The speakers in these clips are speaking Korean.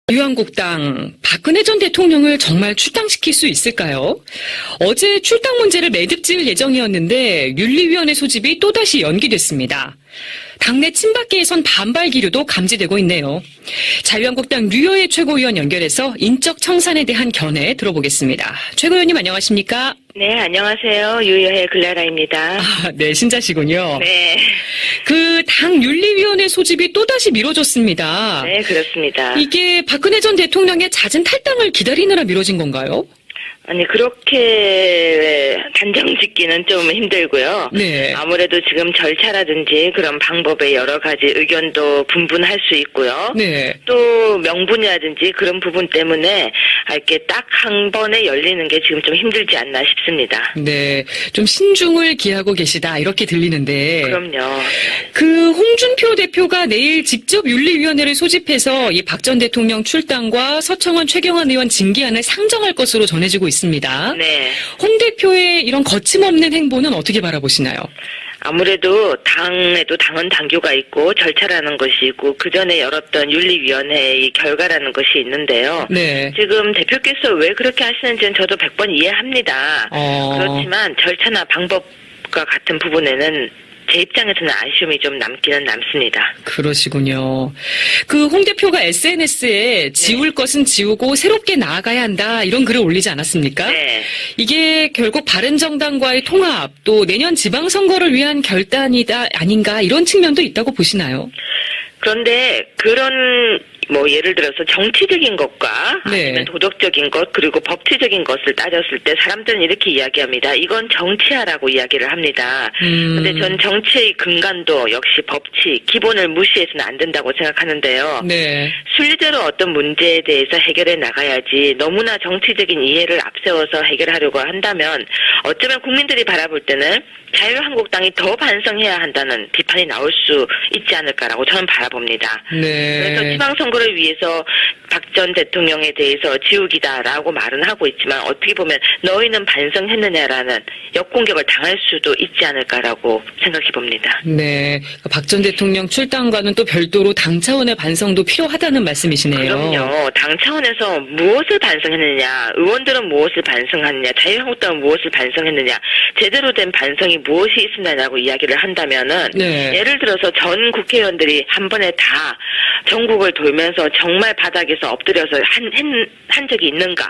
자유한국당 박근혜 전 대통령을 정말 출당시킬 수 있을까요? 어제 출당 문제를 매듭지을 예정이었는데 윤리위원회 소집이 또다시 연기됐습니다. 당내 친박계에선 반발 기류도 감지되고 있네요. 자유한국당 류여의 최고위원 연결해서 인적 청산에 대한 견해 들어보겠습니다. 최고위원님 안녕하십니까? 네, 안녕하세요. 유여의 글라라입니다. 네, 신자시군요. 네. 당 윤리위원회 소집이 또다시 미뤄졌습니다. 네, 그렇습니다. 이게 박근혜 전 대통령의 잦은 탈당을 기다리느라 미뤄진 건가요? 아니, 그렇게 단정 짓기는 좀 힘들고요. 네. 아무래도 지금 절차라든지 그런 방법에 여러 가지 의견도 분분할 수 있고요. 네. 또 명분이라든지 그런 부분 때문에 이렇게 딱 한 번에 열리는 게 지금 좀 힘들지 않나 싶습니다. 네. 좀 신중을 기하고 계시다 이렇게 들리는데. 그럼요. 홍준표 대표가 내일 직접 윤리위원회를 소집해서 이 박 전 대통령 출당과 서청원 최경환 의원 징계안을 상정할 것으로 전해지고 있습니다. 네. 홍 대표의 이런 거침없는 행보는 어떻게 바라보시나요? 아무래도 당에도 당헌 당규가 있고 절차라는 것이 있고 그 전에 열었던 윤리위원회의 결과라는 것이 있는데요. 네. 지금 대표께서 왜 그렇게 하시는지는 저도 100번 이해합니다. 그렇지만 절차나 방법과 같은 부분에는 제 입장에서는 아쉬움이 좀 남기는 남습니다. 그러시군요. 홍 대표가 SNS에 지울 것은 지우고 새롭게 나아가야 한다 이런 글을 올리지 않았습니까? 네. 이게 결국 바른정당과의 통합 또 내년 지방선거를 위한 결단이다 아닌가 이런 측면도 있다고 보시나요? 그런데 그런 예를 들어서 정치적인 것과 네. 아니면 도덕적인 것 그리고 법치적인 것을 따졌을 때 사람들은 이렇게 이야기합니다. 이건 정치하라고 이야기를 합니다. 근데 전 정치의 근간도 역시 법치, 기본을 무시해서는 안 된다고 생각하는데요. 네. 순리대로 어떤 문제에 대해서 해결해 나가야지 너무나 정치적인 이해를 앞세워서 해결하려고 한다면 어쩌면 국민들이 바라볼 때는 자유한국당이 더 반성해야 한다는 비판이 나올 수 있지 않을까라고 저는 바라봅니다. 네. 그래서 지방선거를 위해서 박 전 대통령에 대해서 지우기다라고 말은 하고 있지만 어떻게 보면 너희는 반성했느냐라는 역공격을 당할 수도 있지 않을까라고 생각해 봅니다. 네. 박 전 대통령 출당과는 또 별도로 당 차원의 반성도 필요하다는 말씀이시네요. 그럼요. 당 차원에서 무엇을 반성했느냐, 의원들은 무엇을 반성하느냐, 자유한국당은 무엇을 반성했느냐, 제대로 된 반성이 무엇이 있느냐라고 이야기를 한다면은 네. 예를 들어서 전 국회의원들이 한 번에 다 전국을 돌면서 정말 바닥에서 엎드려서 한 적이 있는가?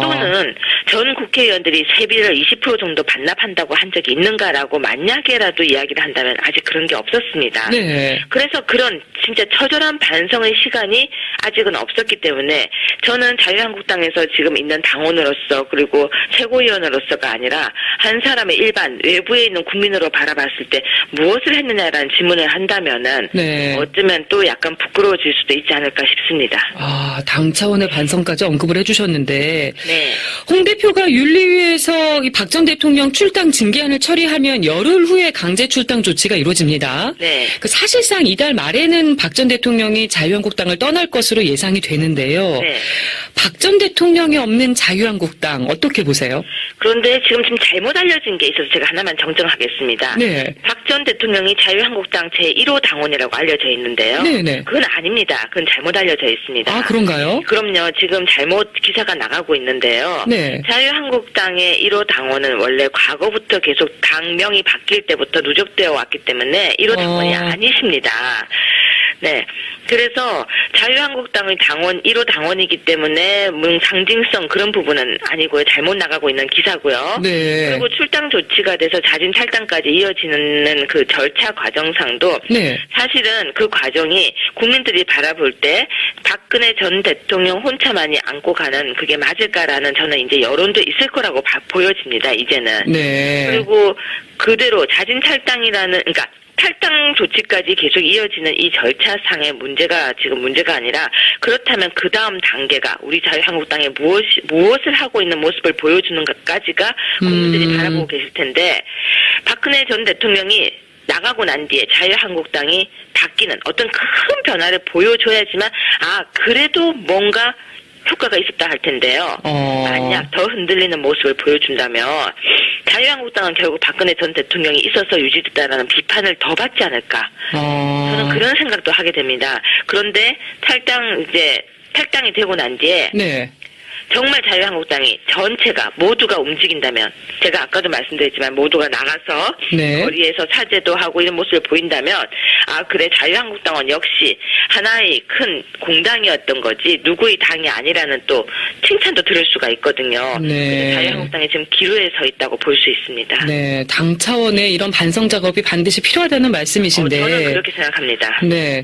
또는 전 국회의원들이 세비를 20% 정도 반납한다고 한 적이 있는가라고 만약에라도 이야기를 한다면 아직 그런 게 없었습니다. 네. 그래서 그런 진짜 처절한 반성의 시간이 아직은 없었기 때문에 저는 자유한국당에서 지금 있는 당원으로서 그리고 최고위원으로서가 아니라 한 사람의 일반 외부에 있는 국민으로 바라봤을 때 무엇을 했느냐라는 질문을 한다면은 네. 어쩌면 또 약간 부끄러워질 수도 있지 않을까 싶습니다. 당 차원의 반성까지 언급을 해주셨는데 네. 홍 대표가 윤리위에서 박 전 대통령 출당 징계안을 처리하면 열흘 후에 강제 출당 조치가 이루어집니다. 네. 사실상 이달 말에는 박 전 대통령이 자유한국당을 떠날 것으로 예상이 되는데요. 네. 박 전 대통령이 없는 자유한국당 어떻게 보세요? 그런데 지금 좀 잘못 알려진 게 있어서 제가 하나만 정정하겠습니다. 네. 박 전 대통령이 자유한국당 제1호 당원이라고 알려져 있는데요. 네네. 그건 아닙니다. 그건 잘못 알려져 있습니다. 그런가요? 그럼요. 지금 잘못 기사가 나가고 있는데요. 네. 자유한국당의 1호 당원은 원래 과거부터 계속 당명이 바뀔 때부터 누적되어 왔기 때문에 1호 당원이 아니십니다. 네. 그래서 자유한국당의 당원 1호 당원이기 때문에 상징성 그런 부분은 아니고요. 잘못 나가고 있는 기사고요. 네. 그리고 출당 조치가 돼서 자진 탈당까지 이어지는 그 절차 과정상도 네. 사실은 그 과정이 국민들이 바라볼 때 박근혜 전 대통령 혼자만이 안고 가는 그게 맞을까라는 저는 이제 여론도 있을 거라고 보여집니다. 이제는. 네. 그리고 그대로 자진 탈당이라는 그러니까 탈당 조치까지 계속 이어지는 이 절차상의 문제가 지금 문제가 아니라 그렇다면 그 다음 단계가 우리 자유한국당에 무엇을 하고 있는 모습을 보여주는 것까지가 국민들이 바라보고 계실 텐데 박근혜 전 대통령이 나가고 난 뒤에 자유한국당이 바뀌는 어떤 큰 변화를 보여줘야지만 그래도 뭔가 효과가 있었다 할 텐데요. 만약 더 흔들리는 모습을 보여준다면 자유한국당은 결국 박근혜 전 대통령이 있어서 유지됐다라는 비판을 더 받지 않을까. 저는 그런 생각도 하게 됩니다. 그런데 탈당 이제 탈당이 되고 난 뒤에 네. 정말 자유한국당이 전체가 모두가 움직인다면, 제가 아까도 말씀드렸지만 모두가 나가서 네. 거리에서 사죄도 하고 이런 모습을 보인다면, 아 그래 자유한국당은 역시 하나의 큰 공당이었던 거지 누구의 당이 아니라는 또 칭찬도 들을 수가 있거든요. 네. 그래서 자유한국당이 지금 기로에 서 있다고 볼 수 있습니다. 네, 당 차원의 이런 반성 작업이 반드시 필요하다는 말씀이신데. 저는 그렇게 생각합니다. 네.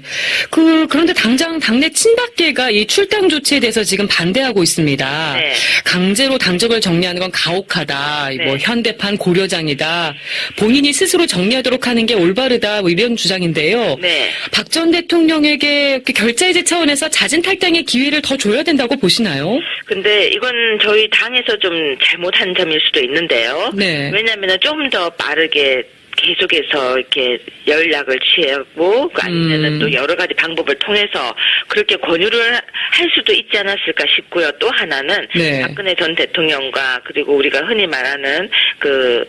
그런데 당장 당내 친박계가 이 출당 조치에 대해서 지금 반대하고 있습니다. 네. 강제로 당적을 정리하는 건 가혹하다. 네. 뭐 현대판 고려장이다. 본인이 스스로 정리하도록 하는 게 올바르다. 뭐 이런 주장인데요. 네. 박 전 대통령에게 결자해제 차원에서 자진 탈당의 기회를 더 줘야 된다고 보시나요? 근데 이건 저희 당에서 좀 잘못한 점일 수도 있는데요. 네. 왜냐하면 좀 더 빠르게 계속해서 이렇게 연락을 취하고 아니면은 또 여러 가지 방법을 통해서 그렇게 권유를 할 수도 있지 않았을까 싶고요. 또 하나는 네. 박근혜 전 대통령과 그리고 우리가 흔히 말하는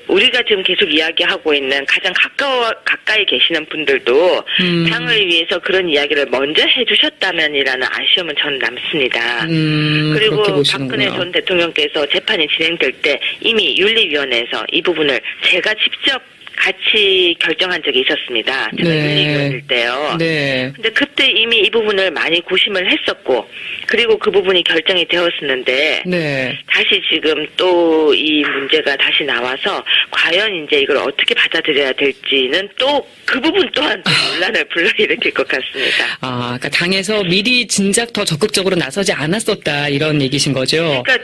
우리가 지금 계속 이야기하고 있는 가장 가까이 계시는 분들도 당을 위해서 그런 이야기를 먼저 해주셨다면이라는 아쉬움은 저는 남습니다. 그리고 그렇게 보시는구나. 박근혜 전 대통령께서 재판이 진행될 때 이미 윤리위원회에서 이 부분을 제가 직접 같이 결정한 적이 있었습니다. 제가 네. 윤리위원일 때요. 네. 근데 그때 이미 이 부분을 많이 고심을 했었고, 그리고 그 부분이 결정이 되었었는데, 네. 다시 지금 또 이 문제가 다시 나와서, 과연 이제 이걸 어떻게 받아들여야 될지는 또 그 부분 또한 논란을 불러일으킬 것 같습니다. 아, 그러니까 당에서 미리 진작 더 적극적으로 나서지 않았었다 이런 얘기신 거죠? 그러니까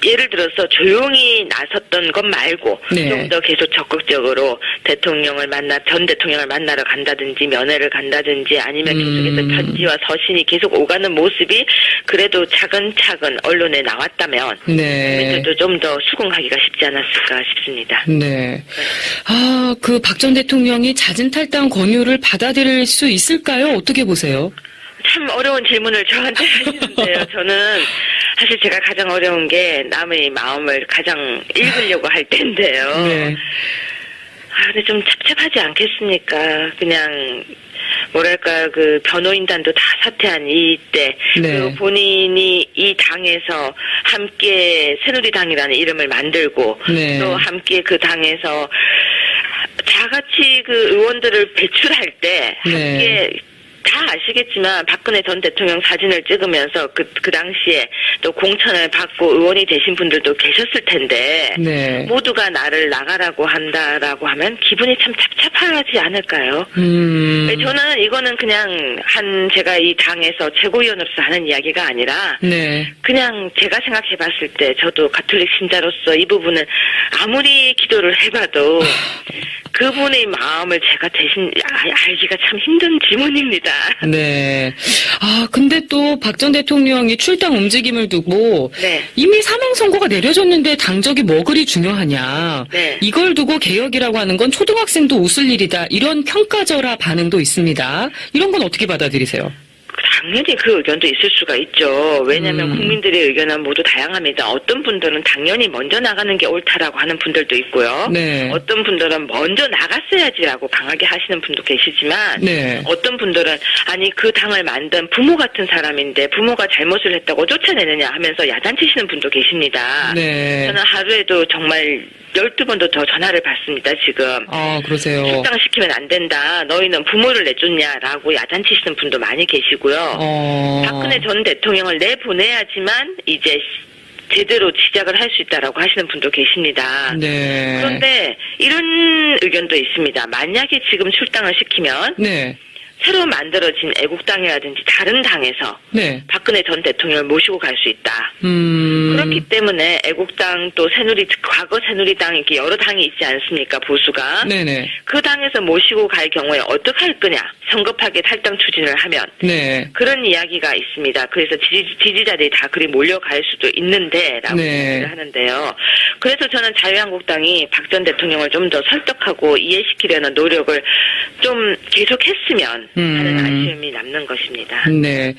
예를 들어서 조용히 나섰던 것 말고 네. 좀 더 계속 적극적으로 전 대통령을 만나러 간다든지 면회를 간다든지 아니면 계속해서 편지와 서신이 계속 오가는 모습이 그래도 차근차근 언론에 나왔다면 네. 국민들도 좀 더 수긍하기가 쉽지 않았을까 싶습니다. 네. 아, 박 전 대통령이 자진 탈당 권유를 받아들일 수 있을까요? 어떻게 보세요? 참 어려운 질문을 저한테 하시는데요. 저는 사실 제가 가장 어려운 게 남의 마음을 가장 읽으려고 할 텐데요. 네. 근데 좀 찹찹하지 않겠습니까? 그냥 뭐랄까 변호인단도 다 사퇴한 이때 네. 그리고 본인이 이 당에서 함께 새누리당이라는 이름을 만들고 네. 또 함께 그 당에서 다 같이 의원들을 배출할 때 네. 함께 다 아시겠지만 박근혜 전 대통령 사진을 찍으면서 그 당시에 또 공천을 받고 의원이 되신 분들도 계셨을 텐데 네. 모두가 나를 나가라고 한다라고 하면 기분이 참 찹찹하지 않을까요? 저는 이거는 그냥 제가 이 당에서 최고위원으로서 하는 이야기가 아니라 네. 그냥 제가 생각해 봤을 때 저도 가톨릭 신자로서 이 부분은 아무리 기도를 해봐도 그분의 마음을 제가 대신 알기가 참 힘든 지문입니다. 네. 아, 근데 또 박 전 대통령이 출당 움직임을 두고 네. 이미 사망 선고가 내려졌는데 당적이 뭐 그리 중요하냐. 네. 이걸 두고 개혁이라고 하는 건 초등학생도 웃을 일이다. 이런 평가절하 반응도 있습니다. 이런 건 어떻게 받아들이세요? 당연히 그 의견도 있을 수가 있죠. 왜냐하면 국민들의 의견은 모두 다양합니다. 어떤 분들은 당연히 먼저 나가는 게 옳다라고 하는 분들도 있고요. 네. 어떤 분들은 먼저 나갔어야지라고 강하게 하시는 분도 계시지만 네. 어떤 분들은 아니 그 당을 만든 부모 같은 사람인데 부모가 잘못을 했다고 쫓아내느냐 하면서 야단치시는 분도 계십니다. 네. 저는 하루에도 정말 12번도 더 전화를 받습니다, 지금. 아, 그러세요. 출당시키면 안 된다. 너희는 부모를 내쫓냐라고 야단치시는 분도 많이 계시고요. 박근혜 전 대통령을 내보내야지만 이제 제대로 시작을 할 수 있다라고 하시는 분도 계십니다. 네. 그런데 이런 의견도 있습니다. 만약에 지금 출당을 시키면 네. 새로 만들어진 애국당이라든지 다른 당에서 네. 박근혜 전 대통령을 모시고 갈 수 있다. 그렇기 때문에 애국당 또 과거 새누리당 이렇게 여러 당이 있지 않습니까? 보수가. 네네. 그 당에서 모시고 갈 경우에 어떻게 할 거냐? 성급하게 탈당 추진을 하면. 네. 그런 이야기가 있습니다. 그래서 지지자들이 다 그리 몰려갈 수도 있는데 라고 네. 하는데요. 그래서 저는 자유한국당이 박 전 대통령을 좀 더 설득하고 이해시키려는 노력을 좀 계속했으면 하는 아쉬움이 남는 것입니다. 네.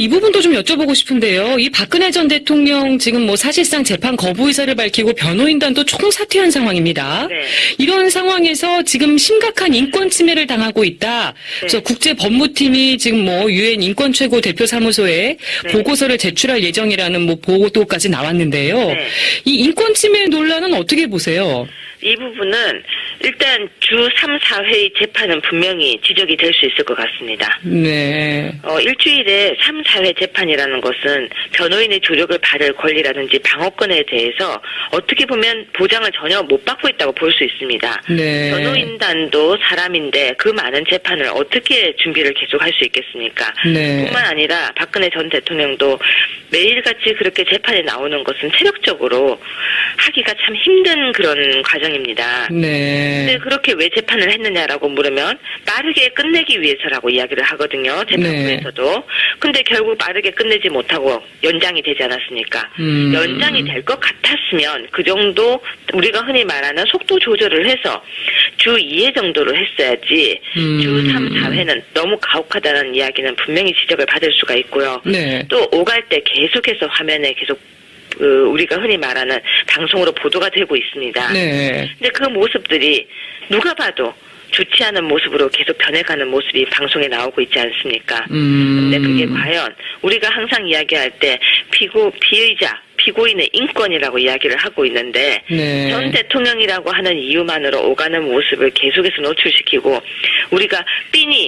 이 부분도 좀 여쭤보고 싶은데요. 이 박근혜 전 대통령 지금 뭐 사실상 재판 거부 의사를 밝히고 변호인단도 총사퇴한 상황입니다. 네. 이런 상황에서 지금 심각한 인권 침해를 당하고 있다. 그래서 국제법무팀이 지금 뭐 유엔 인권 최고 대표 사무소에 네. 보고서를 제출할 예정이라는 뭐 보도까지 나왔는데요. 네. 이 인권 침해 논란은 어떻게 보세요? 이 부분은 일단 주 3, 4회의 재판은 분명히 지적이 될 수 있을 것 같습니다. 네. 일주일에 3, 4회 재판이라는 것은 변호인의 조력을 받을 권리라든지 방어권에 대해서 어떻게 보면 보장을 전혀 못 받고 있다고 볼 수 있습니다. 네. 변호인단도 사람인데 그 많은 재판을 어떻게 준비를 계속 할 수 있겠습니까? 네. 뿐만 아니라 박근혜 전 대통령도 매일같이 그렇게 재판에 나오는 것은 체력적으로 하기가 참 힘든 그런 과정입니다. 네. 근데 그렇게 왜 재판을 했느냐라고 물으면 빠르게 끝내기 위해서라고 이야기를 하거든요. 재판부에서도. 근데 결국 빠르게 끝내지 못하고 연장이 되지 않았습니까? 연장이 될 것 같았으면 그 정도 우리가 흔히 말하는 속도 조절을 해서 주 2회 정도로 했어야지 주 3, 4회는 너무 가혹하다는 이야기는 분명히 지적을 받을 수가 있고요. 네. 또 오갈 때 계속해서 화면에 계속 우리가 흔히 말하는 방송으로 보도가 되고 있습니다. 네. 근데 그 모습들이 누가 봐도 좋지 않은 모습으로 계속 변해가는 모습이 방송에 나오고 있지 않습니까? 근데 그게 과연 우리가 항상 이야기할 때 피의자, 피고인의 인권이라고 이야기를 하고 있는데 네. 전 대통령이라고 하는 이유만으로 오가는 모습을 계속해서 노출시키고 우리가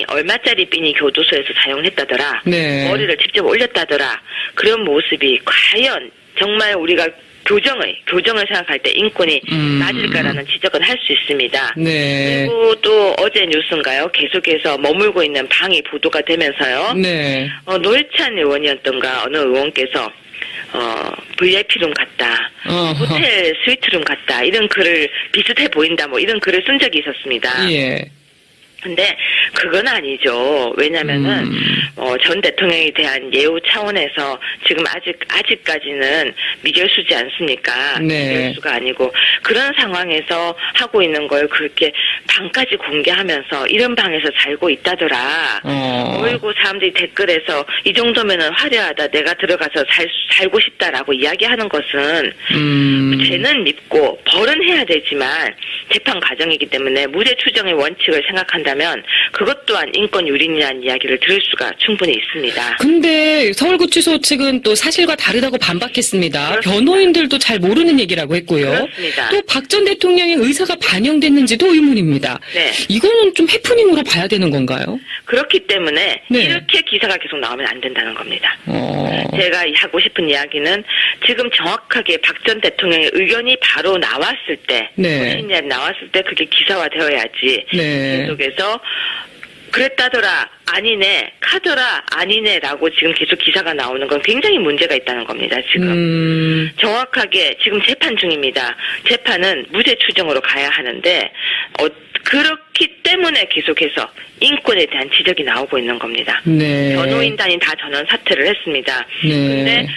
얼마짜리 핀이 교도소에서 사용했다더라. 네. 머리를 직접 올렸다더라. 그런 모습이 과연 정말 우리가 교정을 생각할 때 인권이 맞을까라는 지적은 할 수 있습니다. 네. 그리고 또 어제 뉴스인가요? 계속해서 머물고 있는 방이 보도가 되면서요. 네. 노회찬 의원이었던가 어느 의원께서 VIP룸 같다. 호텔 스위트룸 같다. 이런 글을 비슷해 보인다. 뭐 이런 글을 쓴 적이 있었습니다. 예. 근데 그건 아니죠. 왜냐면은 전 대통령에 대한 예우 차원에서 지금 아직까지는 미결수지 않습니까? 네. 미결수가 아니고 그런 상황에서 하고 있는 걸 그렇게 방까지 공개하면서 이런 방에서 살고 있다더라. 그리고 사람들이 댓글에서 이 정도면은 화려하다. 내가 들어가서 살고 싶다라고 이야기하는 것은 죄는 밉고 벌은 해야 되지만 재판 과정이기 때문에 무죄 추정의 원칙을 생각한다면 그것 또한 인권 유린이라는 이야기를 들을 수가 충분히 있습니다. 근데 서울구치소 측은 또 사실과 다르다고 반박했습니다. 그렇습니다. 변호인들도 잘 모르는 얘기라고 했고요. 그렇습니다. 또 박 전 대통령의 의사가 반영됐는지도 의문입니다. 네. 이거는 좀 해프닝으로 봐야 되는 건가요? 그렇기 때문에 네. 이렇게 기사가 계속 나오면 안 된다는 겁니다. 어. 제가 하고 싶은 이야기는 지금 정확하게 박 전 대통령의 의견이 바로 나왔을 때, 네. 나왔을 때 그게 기사화되어야지. 네. 계속해서 그랬다더라, 아니네, 카더라, 아니네라고 지금 계속 기사가 나오는 건 굉장히 문제가 있다는 겁니다. 지금 정확하게 지금 재판 중입니다. 재판은 무죄 추정으로 가야 하는데 그렇기 때문에 계속해서 인권에 대한 지적이 나오고 있는 겁니다. 네. 변호인단이 다 전원 사퇴를 했습니다. 네. 근데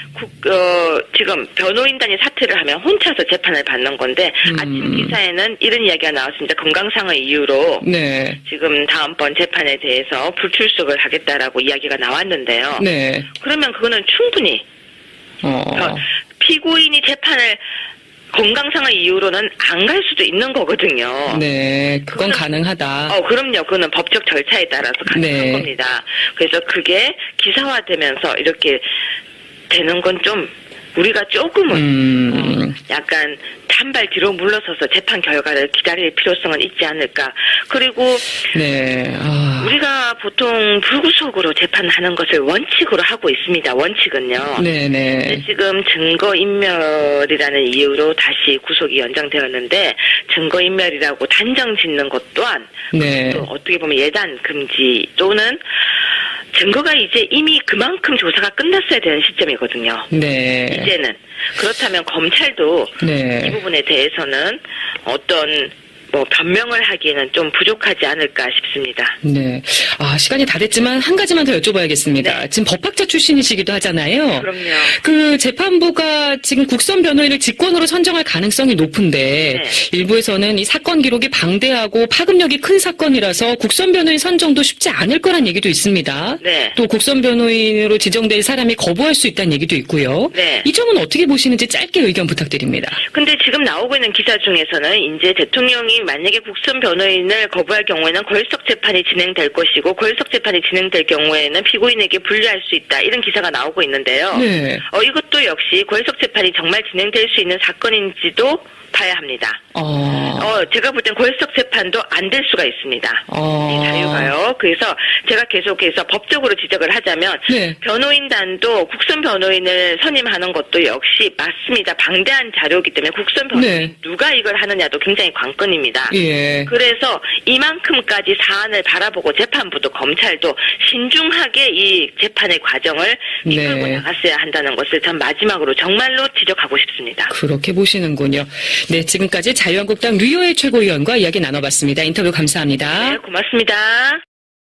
지금 변호인단이 사퇴를 하면 혼자서 재판을 받는 건데 아침 기사에는 이런 이야기가 나왔습니다. 건강상의 이유로 네. 지금 다음번 재판에 대해서 불출석을 하겠다라고 이야기가 나왔는데요. 네. 그러면 그거는 충분히 피고인이 재판을 건강상의 이유로는 안 갈 수도 있는 거거든요. 네, 그건 가능하다. 그럼요. 그거는 법적 절차에 따라서 가능한 네. 겁니다. 그래서 그게 기사화되면서 이렇게 되는 건 좀 우리가 조금은 약간 한 발 뒤로 물러서서 재판 결과를 기다릴 필요성은 있지 않을까. 그리고 네. 우리가 보통 불구속으로 재판하는 것을 원칙으로 하고 있습니다. 원칙은요. 네네. 근데 지금 증거인멸이라는 이유로 다시 구속이 연장되었는데 증거인멸이라고 단정 짓는 것 또한 네. 또 어떻게 보면 예단 금지 또는 증거가 이제 이미 그만큼 조사가 끝났어야 되는 시점이거든요. 네. 이제는. 그렇다면 검찰도 네. 이 부분에 대해서는 어떤 변명을 하기에는 좀 부족하지 않을까 싶습니다. 네. 시간이 다 됐지만 한 가지만 더 여쭤봐야겠습니다. 네. 지금 법학자 출신이시기도 하잖아요. 그럼요. 그 재판부가 지금 국선 변호인을 직권으로 선정할 가능성이 높은데 네. 일부에서는 이 사건 기록이 방대하고 파급력이 큰 사건이라서 국선 변호인 선정도 쉽지 않을 거란 얘기도 있습니다. 네. 또 국선 변호인으로 지정될 사람이 거부할 수 있다는 얘기도 있고요. 네. 이 점은 어떻게 보시는지 짧게 의견 부탁드립니다. 근데 지금 나오고 있는 기사 중에서는 이제 대통령이 만약에 국선 변호인을 거부할 경우에는 걸석 재판이 진행될 것이고 걸석 재판이 진행될 경우에는 피고인에게 불리할 수 있다. 이런 기사가 나오고 있는데요. 네. 이것도 역시 걸석 재판이 정말 진행될 수 있는 사건인지도 봐야 합니다. 제가 볼 땐 걸석 재판도 안 될 수가 있습니다. 이 자유가요. 그래서 제가 계속해서 법적으로 지적을 하자면 네. 변호인단도 국선 변호인을 선임하는 것도 역시 맞습니다. 방대한 자료이기 때문에 국선 변호인 네. 누가 이걸 하느냐도 굉장히 관건입니다. 예. 그래서 이만큼까지 사안을 바라보고 재판부도 검찰도 신중하게 이 재판의 과정을 이끌고 네. 나갔어야 한다는 것을 전 마지막으로 정말로 지적하고 싶습니다. 그렇게 보시는군요. 네, 지금까지 자유한국당 류호의 최고위원과 이야기 나눠봤습니다. 인터뷰 감사합니다. 네, 고맙습니다.